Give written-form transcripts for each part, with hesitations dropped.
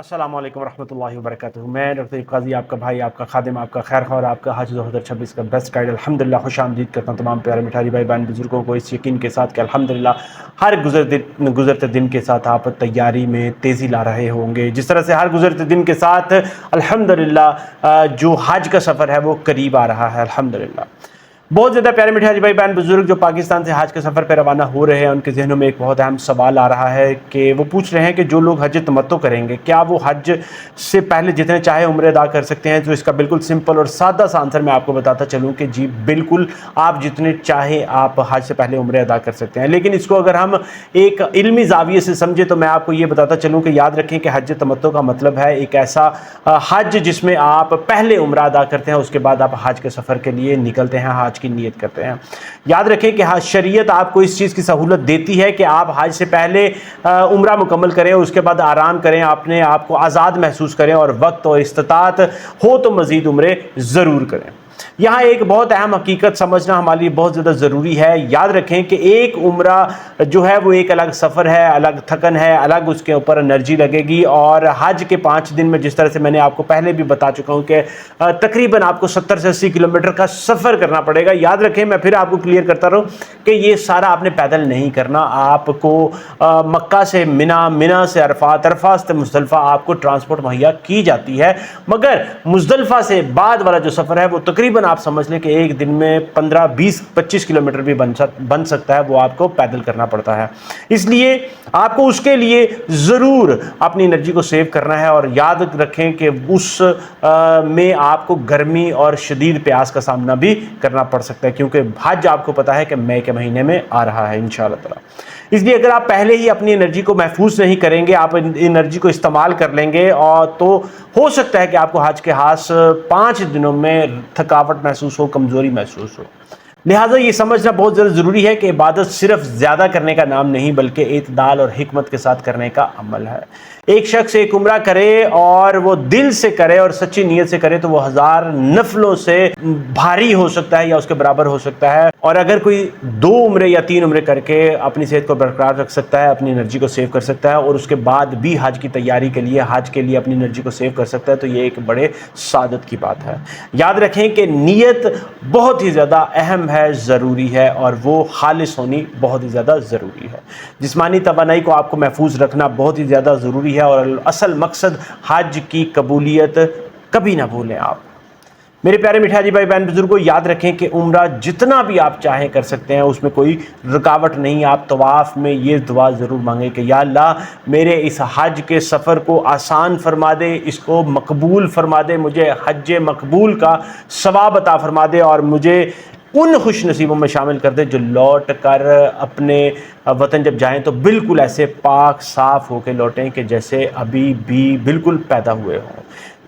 अस्सलाम वालेकुम रहमतुल्लाहि व बरकातुहू। मैं डॉक्टर काजी आपका भाई, आपका खादिम, आपका खैर ख़वार, आपका हज 2026 का बेस्ट गाइड अल्हम्दुलिल्लाह खुशामदीद करता हूँ तमाम प्यारे मिठारी भाई बहन बुजुर्गों को इस यकीन के साथ कि अल्हम्दुलिल्लाह हर गुज़रते दिन के साथ आप तैयारी में तेज़ी ला रहे होंगे। जिस तरह से हर गुज़रते दिन के साथ अल्हम्दुलिल्लाह जो हज का सफ़र है वो करीब आ रहा है अल्हम्दुलिल्लाह। बहुत ज़्यादा प्यारे मिठाई भाई बहन बुजुर्ग जो पाकिस्तान से हज के सफ़र पर रवाना हो रहे हैं, उनके जहनों में एक बहुत अहम सवाल आ रहा है कि वो पूछ रहे हैं कि जो लोग हज तमत्तो करेंगे, क्या वो हज से पहले जितने चाहे उम्र अदा कर सकते हैं? तो इसका बिल्कुल सिंपल और सादा सा आंसर मैं आपको बताता चलूँ कि जी बिल्कुल, आप जितने चाहे आप हज से पहले उम्र अदा कर सकते हैं। लेकिन इसको अगर हम एक इल्मी ज़ाविये से समझे तो मैं आपको ये बताता चलूँ कि याद रखें कि हज तमत्तो का मतलब है एक ऐसा हज जिसमें आप पहले उम्र अदा करते हैं, उसके बाद आप हज के सफ़र के लिए निकलते हैं, हज की नीयत करते हैं। याद रखें कि शरीयत आपको इस चीज़ की सहूलत देती है कि आप हज से पहले उम्रा मुकम्मल करें, उसके बाद आराम करें, अपने आप को आज़ाद महसूस करें और वक्त और इस्तिताअत हो तो मज़ीद उम्रे ज़रूर करें। यहाँ एक बहुत अहम हकीकत समझना हमारे लिए बहुत ज़्यादा ज़रूरी है। याद रखें कि एक उम्रा जो है वो एक अलग सफ़र है, अलग थकन है, अलग उसके ऊपर एनर्जी लगेगी। और हज के 5 दिन में जिस तरह से मैंने आपको पहले भी बता चुका हूँ कि तकरीबन आपको 70 से 80 किलोमीटर का सफ़र करना पड़ेगा। याद रखें, मैं फिर आपको क्लियर करता रहूँ कि ये सारा आपने पैदल नहीं करना। आपको मक्का से मिना, मिना से अरफात, अरफात से मुज़दलिफ़ा आपको ट्रांसपोर्ट मुहैया की जाती है। मगर मुज़दलिफ़ा से बाद वाला जो सफ़र है वो तकरीबन आप समझ लें कि एक दिन में 15, 20, 25 किलोमीटर भी बन सकता है, वो आपको पैदल करना पड़ता है। इसलिए आपको उसके लिए ज़रूर अपनी एनर्जी को सेव करना है। और याद रखें कि उस में आपको गर्मी और शदीद प्यास का सामना भी करना पड़ सकता है, क्योंकि हज आपको पता है कि मई के महीने में आ रहा है इंशाअल्लाह ताला। इसलिए अगर आप पहले ही अपनी एनर्जी को महफूज नहीं करेंगे, आप एनर्जी को इस्तेमाल कर लेंगे और तो हो सकता है कि आपको हज के हाथ 5 दिनों में थकावट महसूस हो, कमज़ोरी महसूस हो। लिहाजा ये समझना बहुत ज़्यादा ज़रूरी है कि इबादत सिर्फ ज़्यादा करने का नाम नहीं बल्कि इत्दाल और हिकमत के साथ करने का अमल है। एक शख्स एक उम्रा करे और वो दिल से करे और सच्ची नीयत से करे तो वो 1000 नफलों से भारी हो सकता है या उसके बराबर हो सकता है। और अगर कोई 2 उम्रे या 3 उम्रे करके अपनी सेहत को बरकरार रख सकता है, अपनी एनर्जी को सेव कर सकता है और उसके बाद भी हज की तैयारी के लिए, हज के लिए अपनी एनर्जी को सेव कर सकता है, तो ये एक बड़े सादत की बात है। याद रखें कि नीयत बहुत ही ज़्यादा अहम है, ज़रूरी है और वो खालिस होनी बहुत ही ज़्यादा ज़रूरी है। जिस्मानी तवानाई को आपको महफूज रखना बहुत ही ज़्यादा ज़रूरी है और असल मकसद हज की कबूलियत कभी ना भूलें आप। मेरे प्यारे मिठाई भाई बहन बुजुर्गों, याद रखें कि उम्रा जितना भी आप चाहें कर सकते हैं, उसमें कोई रुकावट नहीं। आप तवाफ़ में ये दुआ ज़रूर मांगें कि या अल्लाह मेरे इस हज के सफ़र को आसान फरमा दे, इसको मकबूल फरमा दे, मुझे हज मकबूल का सवाब अता फरमा दे और मुझे उन खुश नसीबों में शामिल कर दे जो लौट कर अपने वतन जब जाएं तो बिल्कुल ऐसे पाक साफ़ होकर लौटें कि जैसे अभी भी बिल्कुल पैदा हुए हों।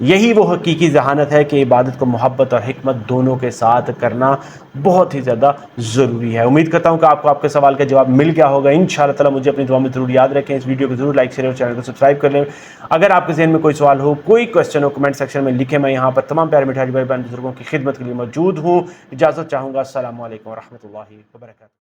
यही वो हकीकी जहानत है कि इबादत को मोहब्बत और हिकमत दोनों के साथ करना बहुत ही ज़्यादा ज़रूरी है। उम्मीद करता हूँ कि आपको आपके सवाल का जवाब मिल गया होगा इंशाअल्लाह ताला। मुझे अपनी दुआ में ज़रूर याद रखें। इस वीडियो को ज़रूर लाइक शेयर और चैनल को सब्सक्राइब कर लें। अगर आपके ज़हन में कोई सवाल हो, कोई क्वेश्चन हो, कमेंट सेक्शन में लिखें। मैं यहाँ पर तमाम प्यारे मिठाई भाई बहन बुजुर्गों की खिदमत के लिए मौजूद हूँ। इजाज़त चाहूँगा। अस्सलामु अलैकुम व रहमतुल्लाहि व बरकातुहू।